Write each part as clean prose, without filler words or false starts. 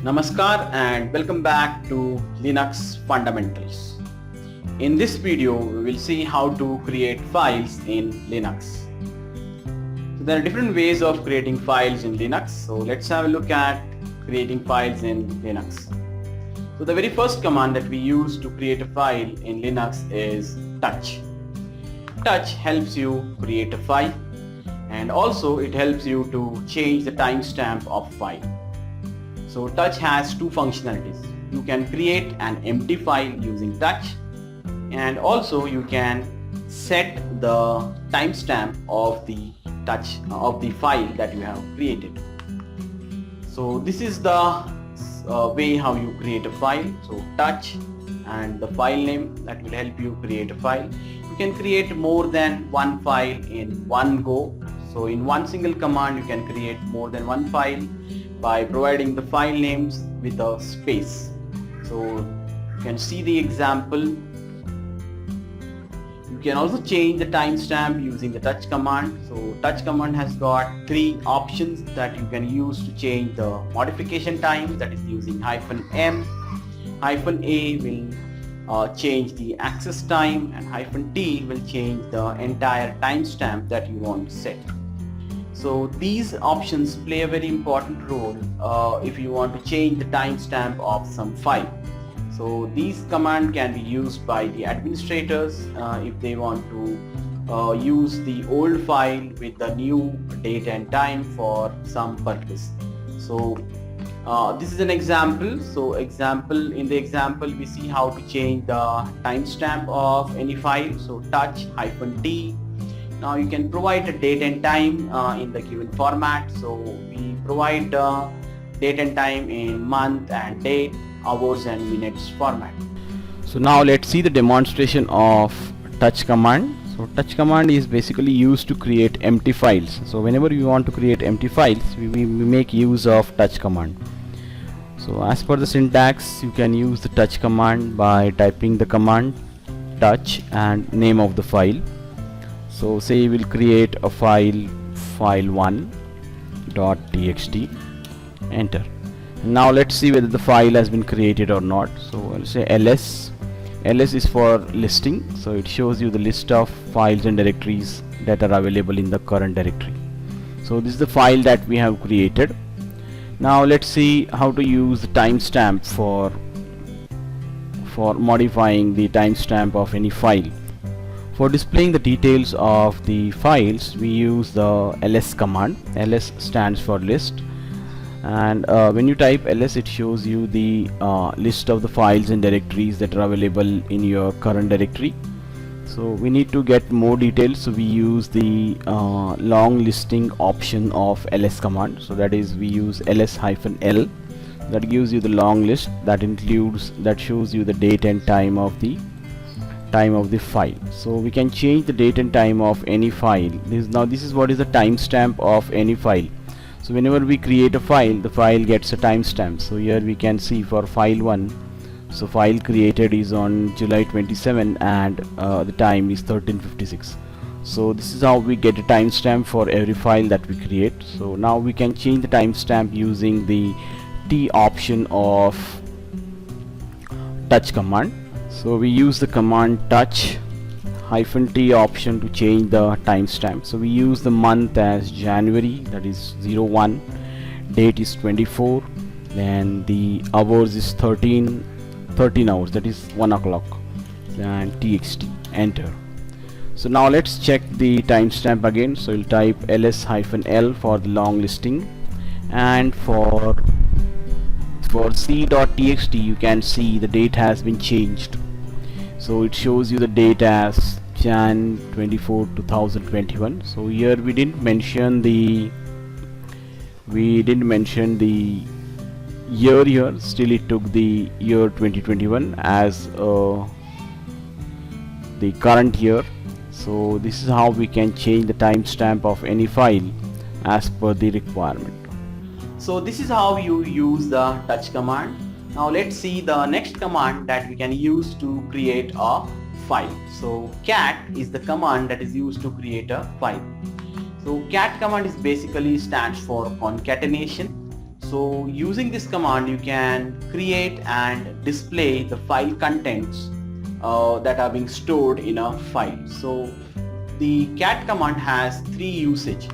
Namaskar and welcome back to Linux Fundamentals. In this video, we will see how to create files in Linux. So there are different ways of creating files in Linux. So let's have a look at creating files in Linux. So the very first command that we use to create a file in Linux is touch. Touch helps you create a file, and also it helps you to change the timestamp of file. So touch has two functionalities. You can create an empty file using touch, and also you can set the timestamp of the file that you have created. So this is the way how you create a file. So touch and the file name that will help you create a file. You can create more than one file in one go. So in one single command you can create more than one file by providing the file names with a space. So you can see the example. You can also change the timestamp using the touch command. So touch command has got three options that you can use to change the modification time, that is using -m. -a will change the access time, and -t will change the entire timestamp that you want to set. So these options play a very important role if you want to change the timestamp of some file. So these commands can be used by the administrators if they want to use the old file with the new date and time for some purpose. So this is an example. So in the example we see how to change the timestamp of any file. So touch -t. Now you can provide a date and time in the given format. So we provide date and time in month and date, hours and minutes format. So now let's see the demonstration of touch command. So touch command is basically used to create empty files. So whenever you want to create empty files, we make use of touch command. So as per the syntax, you can use the touch command by typing the command touch and name of the file. So say you will create a file1.txt, enter. Now let's see whether the file has been created or not. So I'll say ls. ls is for listing, so it shows you the list of files and directories that are available in the current directory. So this is the file that we have created. Now let's see how to use the timestamp for modifying the timestamp of any file. For displaying the details of the files, we use the ls command. ls stands for list, and when you type ls, it shows you the list of the files and directories that are available in your current directory. So we need to get more details, so we use the long listing option of ls command. So that is, we use ls-l. That gives you the long list that shows you the date and time of the file. So we can change the date and time of any file. This is what is the timestamp of any file. So whenever we create a file, the file gets a timestamp. So here we can see for file 1, so file created is on July 27 and the time is 13:56. So this is how we get a timestamp for every file that we create. So now we can change the timestamp using the T option of touch command. So we use the command touch -t option to change the timestamp. So we use the month as January, that is 01, date is 24, then the hours is 13 hours, that is 1 o'clock, and txt, enter. So now let's check the timestamp again. So you'll type ls-l for the long listing, and for c.txt you can see the date has been changed. So it shows you the date as Jan 24, 2021. So here we didn't mention the year here. Still it took the year 2021 as the current year. So this is how we can change the timestamp of any file as per the requirement. So this is how you use the touch command. Now let's see the next command that we can use to create a file. So cat is the command that is used to create a file. So cat command is basically stands for concatenation. So using this command you can create and display the file contents that are being stored in a file. So the cat command has three usage.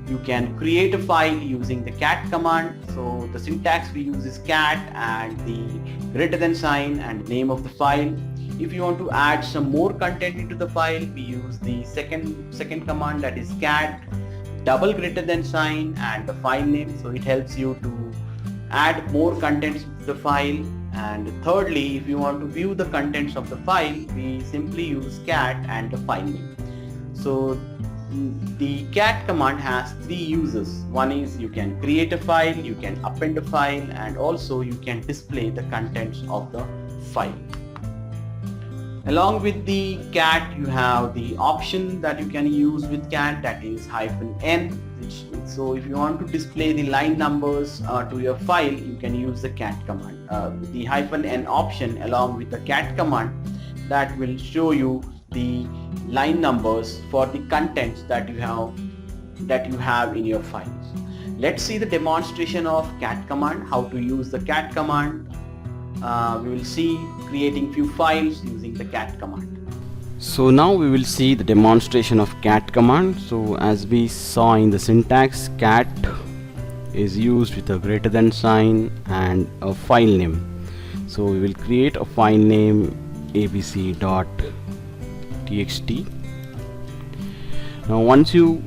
You can create a file using the cat command. So the syntax we use is cat and the greater than sign and name of the file. If you want to add some more content into the file, we use the second command, that is cat double greater than sign and the file name. So it helps you to add more contents to the file. And thirdly, if you want to view the contents of the file, we simply use cat and the file name. So the cat command has three uses. One is you can create a file, you can append a file, and also you can display the contents of the file. Along with the cat, you have the option that you can use with cat, that is -n. So if you want to display the line numbers to your file, you can use the cat command. The -n option along with the cat command, that will show you the line numbers for the contents that you have in your files. Let's see the demonstration of cat command, how to use the cat command. We will see creating few files using the cat command. So now we will see the demonstration of cat command. So as we saw in the syntax, cat is used with a greater than sign and a file name. So we will create a file name abc.txt. Now once you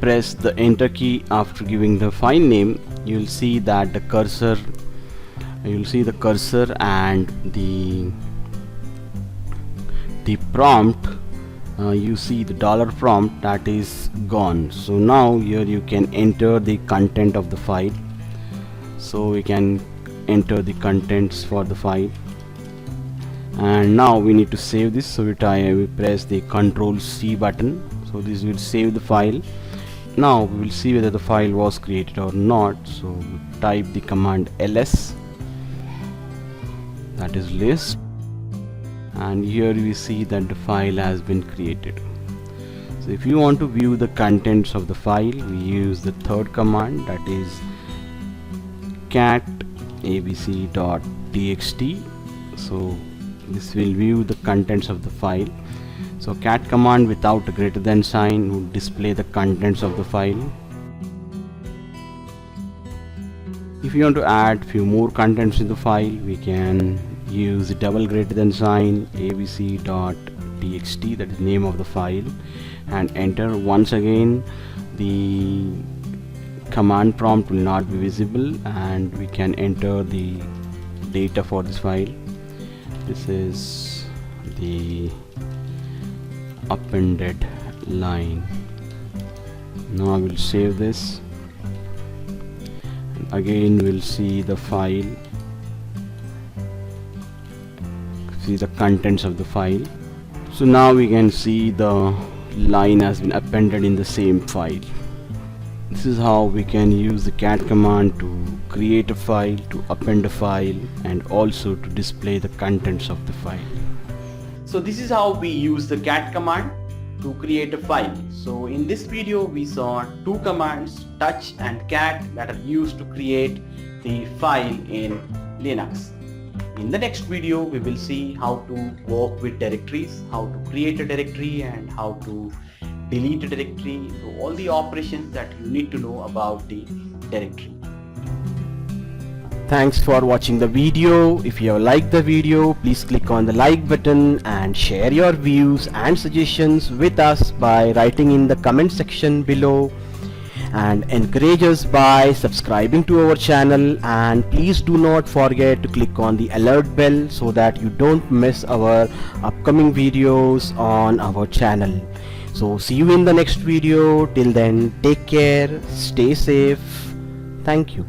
press the enter key after giving the file name, you will see that the cursor and the prompt, you see the dollar prompt, that is gone. So now here you can enter the content of the file. So we can enter the contents for the file, and now we need to save this. So we press the Ctrl+C button. So this will save the file. Now we will see whether the file was created or not. So type the command ls, that is list, and here we see that the file has been created. So if you want to view the contents of the file, we use the third command, that is cat abc.txt. so this will view the contents of the file. So cat command without a greater than sign would display the contents of the file. If you want to add few more contents in the file, we can use the double greater than sign abc.txt, that is name of the file, and enter. Once again the command prompt will not be visible, and we can enter the data for this file. This is the appended line. Now I will save this, and again we'll see the file, see the contents of the file. So now we can see the line has been appended in the same file. This is how we can use the cat command to create a file, to append a file, and also to display the contents of the file. So this is how we use the cat command to create a file. So in this video we saw two commands, touch and cat, that are used to create the file in Linux. In the next video we will see how to work with directories, how to create a directory and how to delete a directory. So all the operations that you need to know about the directory. Thanks for watching the video. If you have liked the video, please click on the like button and share your views and suggestions with us by writing in the comment section below, and encourage us by subscribing to our channel. And please do not forget to click on the alert bell so that you don't miss our upcoming videos on our channel. So see you in the next video. Till then, take care, stay safe. Thank you.